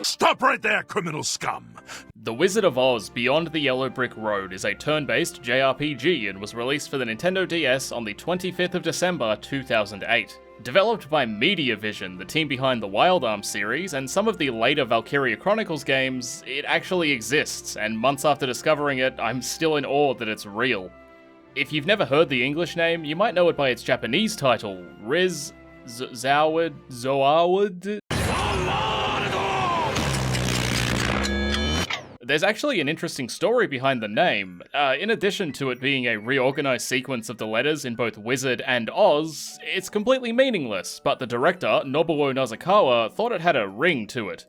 Stop right there, criminal scum! The Wizard of Oz Beyond the Yellow Brick Road is a turn-based JRPG and was released for the Nintendo DS on the 25th of December 2008. Developed by Media.vision, the team behind the Wild Arms series, and some of the later Valkyria Chronicles games, it actually exists, and months after discovering it, I'm still in awe that it's real. If you've never heard the English name, you might know it by its Japanese title, RIZ-ZOAWD. There's actually an interesting story behind the name. In addition to it being a reorganized sequence of the letters in both Wizard and Oz, it's completely meaningless, but the director, Nobuo Nozukawa, thought it had a ring to it.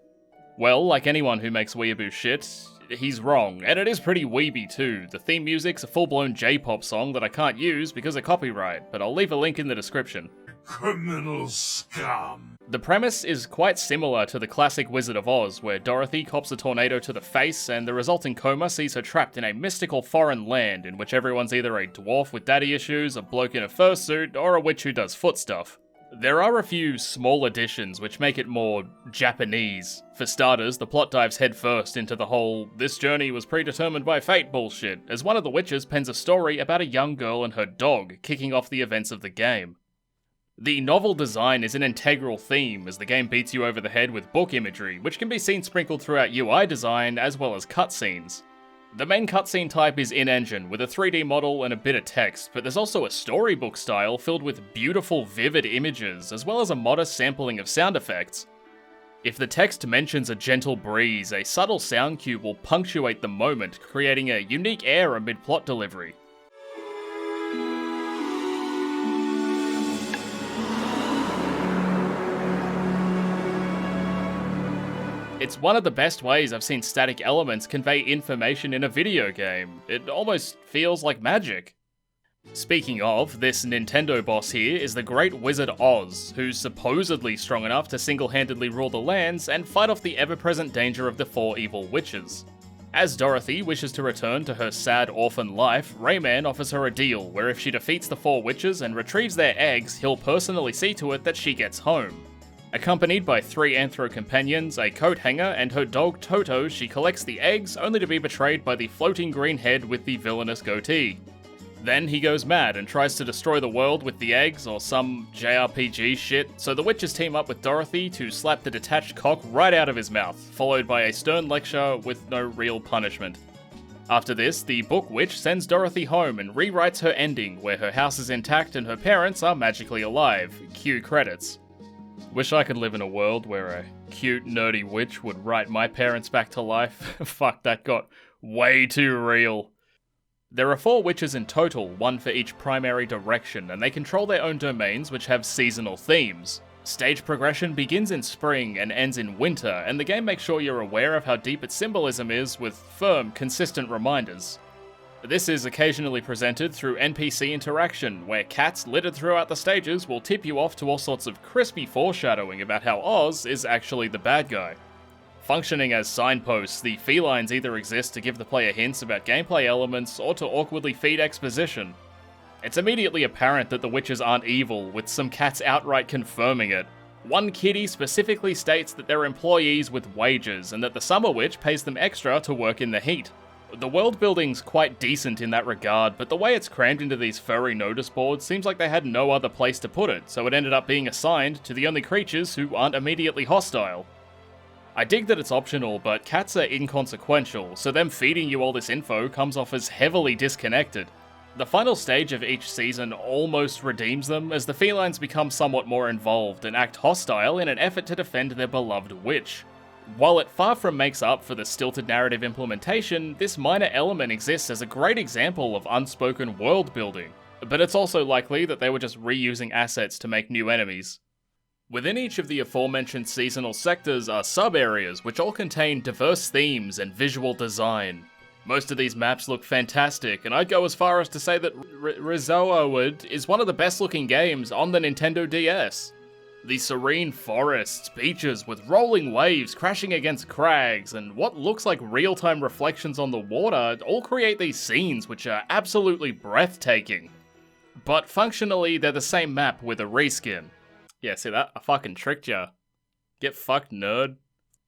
Well, like anyone who makes weeaboo shit, he's wrong, and it is pretty weeby too. The theme music's a full-blown J-pop song that I can't use because of copyright, but I'll leave a link in the description. Criminal scum. The premise is quite similar to the classic Wizard of Oz, where Dorothy cops a tornado to the face, and the resulting coma sees her trapped in a mystical foreign land in which everyone's either a dwarf with daddy issues, a bloke in a fursuit, or a witch who does foot stuff. There are a few small additions which make it more Japanese. For starters, the plot dives headfirst into the whole "this journey was predetermined by fate" bullshit, as one of the witches pens a story about a young girl and her dog, kicking off the events of the game. The novel design is an integral theme, as the game beats you over the head with book imagery, which can be seen sprinkled throughout UI design as well as cutscenes. The main cutscene type is in-engine, with a 3D model and a bit of text, but there's also a storybook style filled with beautiful, vivid images, as well as a modest sampling of sound effects. If the text mentions a gentle breeze, a subtle sound cue will punctuate the moment, creating a unique air amid plot delivery. It's one of the best ways I've seen static elements convey information in a video game. It almost feels like magic. Speaking of, this Nintendo boss here is the Great Wizard Oz, who's supposedly strong enough to single-handedly rule the lands and fight off the ever-present danger of the 4 evil witches. As Dorothy wishes to return to her sad orphan life, Rayman offers her a deal where if she defeats the 4 witches and retrieves their eggs, he'll personally see to it that she gets home. Accompanied by 3 anthro companions, a coat hanger, and her dog Toto, she collects the eggs, only to be betrayed by the floating green head with the villainous goatee. Then he goes mad and tries to destroy the world with the eggs or some JRPG shit, so the witches team up with Dorothy to slap the detached cock right out of his mouth, followed by a stern lecture with no real punishment. After this, the book witch sends Dorothy home and rewrites her ending, where her house is intact and her parents are magically alive. Cue credits. Wish I could live in a world where a cute, nerdy witch would write my parents back to life. Fuck, that got way too real. There are 4 witches in total, 1 for each primary direction, and they control their own domains which have seasonal themes. Stage progression begins in spring and ends in winter, and the game makes sure you're aware of how deep its symbolism is with firm, consistent reminders. This is occasionally presented through NPC interaction, where cats littered throughout the stages will tip you off to all sorts of crispy foreshadowing about how Oz is actually the bad guy. Functioning as signposts, the felines either exist to give the player hints about gameplay elements or to awkwardly feed exposition. It's immediately apparent that the witches aren't evil, with some cats outright confirming it. One kitty specifically states that they're employees with wages, and that the summer witch pays them extra to work in the heat. The world building's quite decent in that regard, but the way it's crammed into these furry notice boards seems like they had no other place to put it, so it ended up being assigned to the only creatures who aren't immediately hostile. I dig that it's optional, but cats are inconsequential, so them feeding you all this info comes off as heavily disconnected. The final stage of each season almost redeems them, as the felines become somewhat more involved and act hostile in an effort to defend their beloved witch. While it far from makes up for the stilted narrative implementation, this minor element exists as a great example of unspoken world building, but it's also likely that they were just reusing assets to make new enemies. Within each of the aforementioned seasonal sectors are sub-areas which all contain diverse themes and visual design. Most of these maps look fantastic, and I'd go as far as to say that RIZ-ZOAWD is one of the best looking games on the Nintendo DS. The serene forests, beaches with rolling waves crashing against crags, and what looks like real-time reflections on the water all create these scenes which are absolutely breathtaking. But functionally, they're the same map with a reskin. Yeah, see that? I fucking tricked ya. Get fucked, nerd.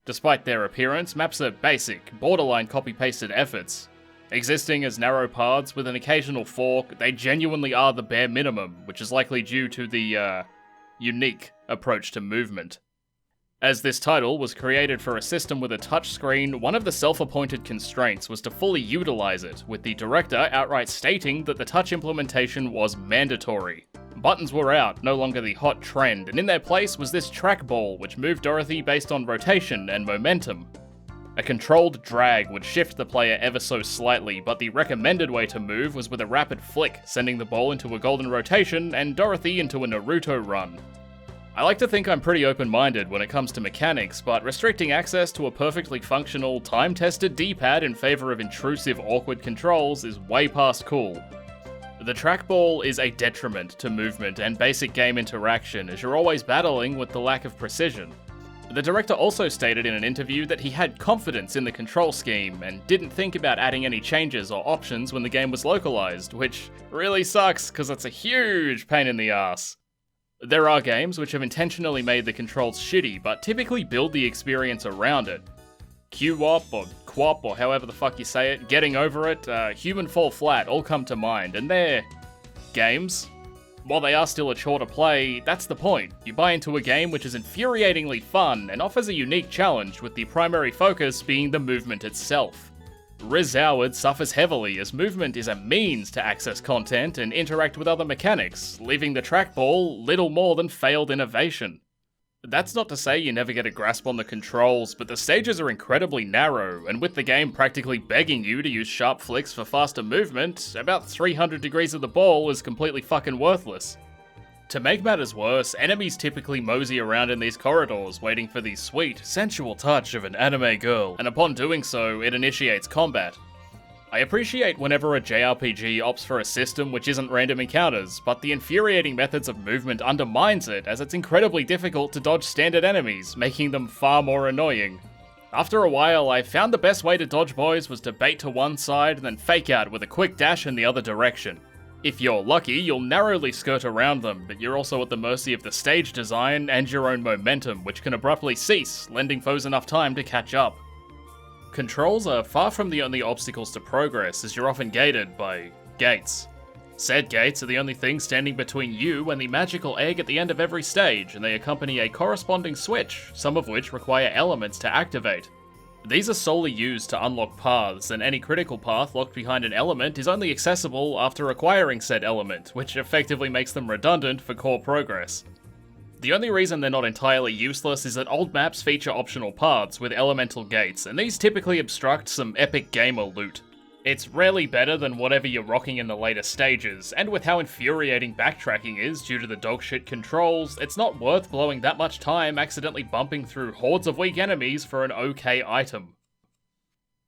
Despite their appearance, maps are basic, borderline copy-pasted efforts. Existing as narrow paths with an occasional fork, they genuinely are the bare minimum, which is likely due to the, unique approach to movement. As this title was created for a system with a touchscreen, one of the self-appointed constraints was to fully utilize it, with the director outright stating that the touch implementation was mandatory. Buttons were out, no longer the hot trend, and in their place was this trackball, which moved Dorothy based on rotation and momentum. A controlled drag would shift the player ever so slightly, but the recommended way to move was with a rapid flick, sending the ball into a golden rotation and Dorothy into a Naruto run. I like to think I'm pretty open-minded when it comes to mechanics, but restricting access to a perfectly functional, time-tested D-pad in favour of intrusive, awkward controls is way past cool. The trackball is a detriment to movement and basic game interaction, as you're always battling with the lack of precision. The director also stated in an interview that he had confidence in the control scheme and didn't think about adding any changes or options when the game was localized, which really sucks because it's a huge pain in the ass. There are games which have intentionally made the controls shitty, but typically build the experience around it. QWOP or QWOP or however the fuck you say it, Getting Over It, Human Fall Flat all come to mind, and they're games. While they are still a chore to play, that's the point. You buy into a game which is infuriatingly fun and offers a unique challenge, with the primary focus being the movement itself. RIZ-ZOAWD suffers heavily as movement is a means to access content and interact with other mechanics, leaving the trackball little more than failed innovation. That's not to say you never get a grasp on the controls, but the stages are incredibly narrow, and with the game practically begging you to use sharp flicks for faster movement, about 300 degrees of the ball is completely fucking worthless. To make matters worse, enemies typically mosey around in these corridors waiting for the sweet, sensual touch of an anime girl, and upon doing so, it initiates combat. I appreciate whenever a JRPG opts for a system which isn't random encounters, but the infuriating methods of movement undermines it, as it's incredibly difficult to dodge standard enemies, making them far more annoying. After a while, I found the best way to dodge boys was to bait to one side and then fake out with a quick dash in the other direction. If you're lucky, you'll narrowly skirt around them, but you're also at the mercy of the stage design and your own momentum, which can abruptly cease, lending foes enough time to catch up. Controls are far from the only obstacles to progress, as you're often gated by gates. Said gates are the only thing standing between you and the magical egg at the end of every stage, and they accompany a corresponding switch, some of which require elements to activate. These are solely used to unlock paths, and any critical path locked behind an element is only accessible after acquiring said element, which effectively makes them redundant for core progress. The only reason they're not entirely useless is that old maps feature optional paths with elemental gates, and these typically obstruct some epic gamer loot. It's rarely better than whatever you're rocking in the later stages, and with how infuriating backtracking is due to the dogshit controls, it's not worth blowing that much time accidentally bumping through hordes of weak enemies for an okay item.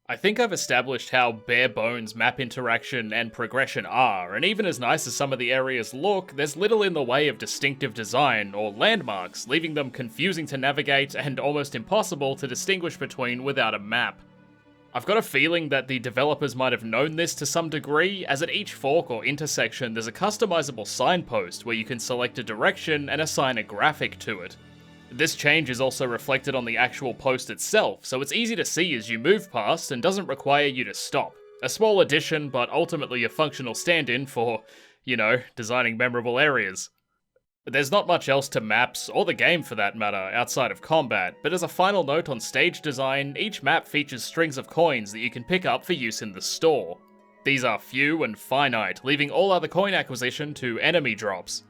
I think I've established how bare bones map interaction and progression are, and even as nice as some of the areas look, there's little in the way of distinctive design or landmarks, leaving them confusing to navigate and almost impossible to distinguish between without a map. I've got a feeling that the developers might have known this to some degree, as at each fork or intersection there's a customizable signpost where you can select a direction and assign a graphic to it. This change is also reflected on the actual post itself, so it's easy to see as you move past and doesn't require you to stop. A small addition, but ultimately a functional stand-in for, designing memorable areas. There's not much else to maps, or the game for that matter, outside of combat, but as a final note on stage design, each map features strings of coins that you can pick up for use in the store. These are few and finite, leaving all other coin acquisition to enemy drops.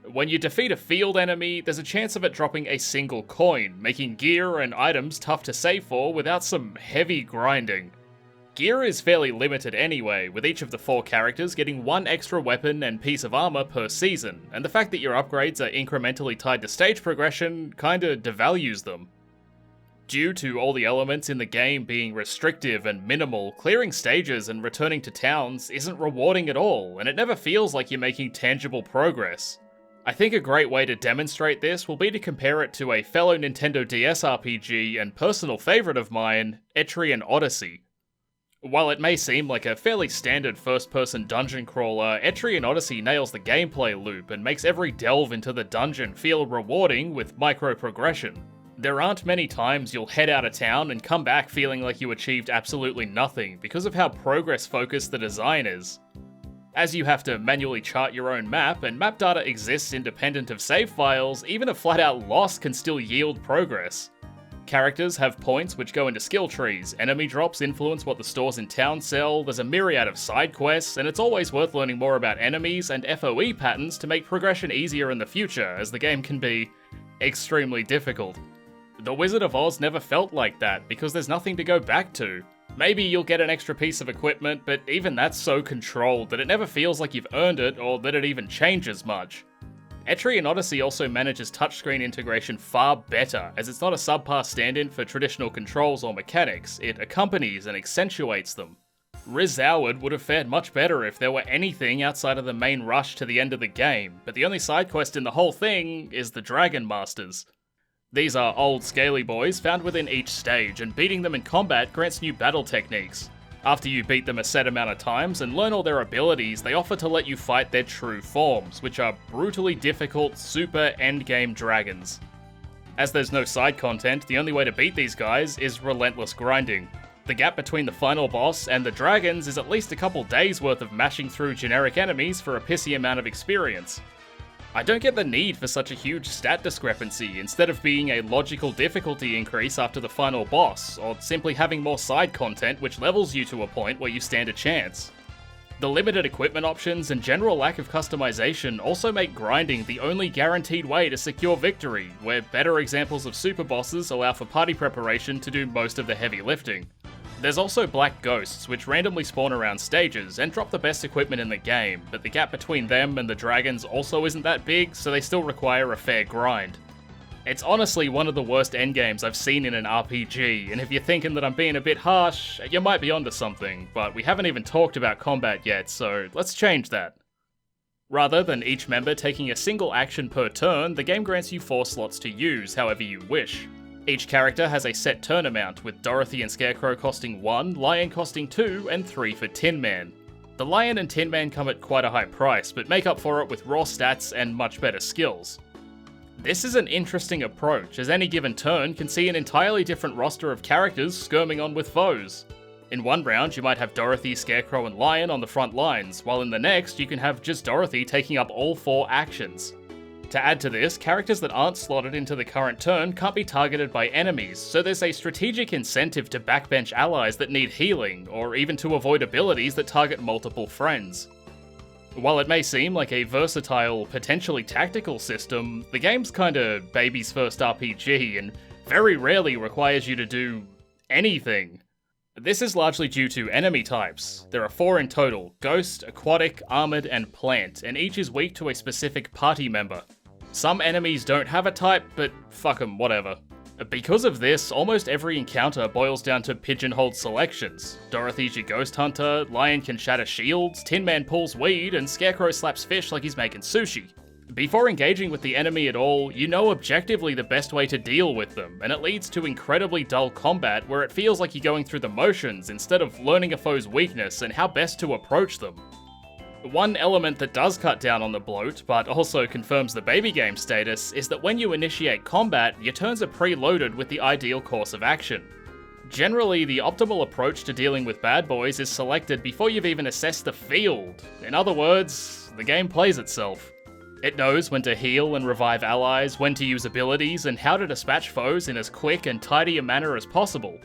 When you defeat a field enemy, there's a chance of it dropping a single coin, making gear and items tough to save for without some heavy grinding. Gear is fairly limited anyway, with each of the 4 characters getting 1 extra weapon and piece of armor per season, and the fact that your upgrades are incrementally tied to stage progression kinda devalues them. Due to all the elements in the game being restrictive and minimal, clearing stages and returning to towns isn't rewarding at all, and it never feels like you're making tangible progress. I think a great way to demonstrate this will be to compare it to a fellow Nintendo DS RPG and personal favourite of mine, Etrian Odyssey. While it may seem like a fairly standard first-person dungeon crawler, Etrian Odyssey nails the gameplay loop and makes every delve into the dungeon feel rewarding with micro-progression. There aren't many times you'll head out of town and come back feeling like you achieved absolutely nothing because of how progress-focused the design is. As you have to manually chart your own map, and map data exists independent of save files, even a flat-out loss can still yield progress. Characters have points which go into skill trees, enemy drops influence what the stores in town sell, there's a myriad of side quests, and it's always worth learning more about enemies and FOE patterns to make progression easier in the future, as the game can be extremely difficult. The Wizard of Oz never felt like that, because there's nothing to go back to. Maybe you'll get an extra piece of equipment, but even that's so controlled that it never feels like you've earned it or that it even changes much. Etrian Odyssey also manages touchscreen integration far better, as it's not a subpar stand-in for traditional controls or mechanics, it accompanies and accentuates them. RIZ-ZOAWD would have fared much better if there were anything outside of the main rush to the end of the game, but the only side quest in the whole thing is the Dragon Masters. These are old scaly boys found within each stage, and beating them in combat grants new battle techniques. After you beat them a set amount of times and learn all their abilities, they offer to let you fight their true forms, which are brutally difficult, super endgame dragons. As there's no side content, the only way to beat these guys is relentless grinding. The gap between the final boss and the dragons is at least a couple days worth of mashing through generic enemies for a pissy amount of experience. I don't get the need for such a huge stat discrepancy instead of being a logical difficulty increase after the final boss, or simply having more side content which levels you to a point where you stand a chance. The limited equipment options and general lack of customization also make grinding the only guaranteed way to secure victory, where better examples of super bosses allow for party preparation to do most of the heavy lifting. There's also black ghosts, which randomly spawn around stages and drop the best equipment in the game, but the gap between them and the dragons also isn't that big, so they still require a fair grind. It's honestly one of the worst endgames I've seen in an RPG, and if you're thinking that I'm being a bit harsh, you might be onto something, but we haven't even talked about combat yet, so let's change that. Rather than each member taking a single action per turn, the game grants you 4 slots to use however you wish. Each character has a set turn amount, with Dorothy and Scarecrow costing 1, Lion costing 2, and 3 for Tin Man. The Lion and Tin Man come at quite a high price, but make up for it with raw stats and much better skills. This is an interesting approach, as any given turn can see an entirely different roster of characters skirming on with foes. In one round, you might have Dorothy, Scarecrow, and Lion on the front lines, while in the next, you can have just Dorothy taking up all 4 actions. To add to this, characters that aren't slotted into the current turn can't be targeted by enemies, so there's a strategic incentive to backbench allies that need healing, or even to avoid abilities that target multiple friends. While it may seem like a versatile, potentially tactical system, the game's kinda baby's first RPG, and very rarely requires you to do anything. This is largely due to enemy types. There are 4 in total: Ghost, Aquatic, Armored, and Plant, and each is weak to a specific party member. Some enemies don't have a type, but fuck 'em, whatever. Because of this, almost every encounter boils down to pigeonholed selections. Dorothy's your ghost hunter, Lion can shatter shields, Tin Man pulls weed, and Scarecrow slaps fish like he's making sushi. Before engaging with the enemy at all, you know objectively the best way to deal with them, and it leads to incredibly dull combat where it feels like you're going through the motions instead of learning a foe's weakness and how best to approach them. One element that does cut down on the bloat, but also confirms the baby game status, is that when you initiate combat, your turns are preloaded with the ideal course of action. Generally, the optimal approach to dealing with bad boys is selected before you've even assessed the field. In other words, the game plays itself. It knows when to heal and revive allies, when to use abilities, and how to dispatch foes in as quick and tidy a manner as possible.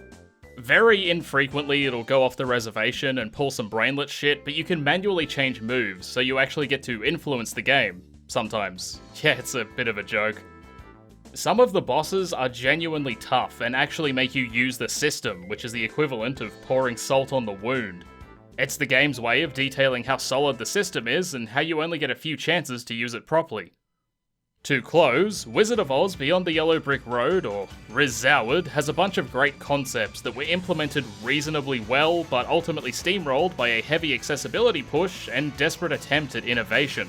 Very infrequently it'll go off the reservation and pull some brainlet shit, but you can manually change moves, so you actually get to influence the game. Sometimes. Yeah, it's a bit of a joke. Some of the bosses are genuinely tough and actually make you use the system, which is the equivalent of pouring salt on the wound. It's the game's way of detailing how solid the system is and how you only get a few chances to use it properly. To close, Wizard of Oz Beyond the Yellow Brick Road, or RIZ-ZOAWD, has a bunch of great concepts that were implemented reasonably well, but ultimately steamrolled by a heavy accessibility push and desperate attempt at innovation.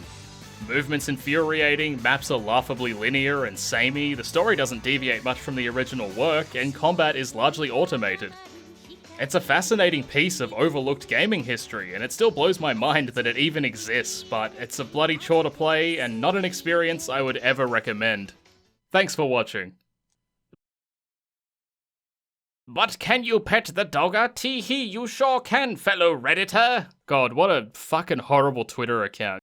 Movement's infuriating, maps are laughably linear and samey, the story doesn't deviate much from the original work, and combat is largely automated. It's a fascinating piece of overlooked gaming history, and it still blows my mind that it even exists, but it's a bloody chore to play, and not an experience I would ever recommend. Thanks for watching. But can you pet the dogger? Tee-hee, you sure can, fellow Redditor. God, what a fucking horrible Twitter account.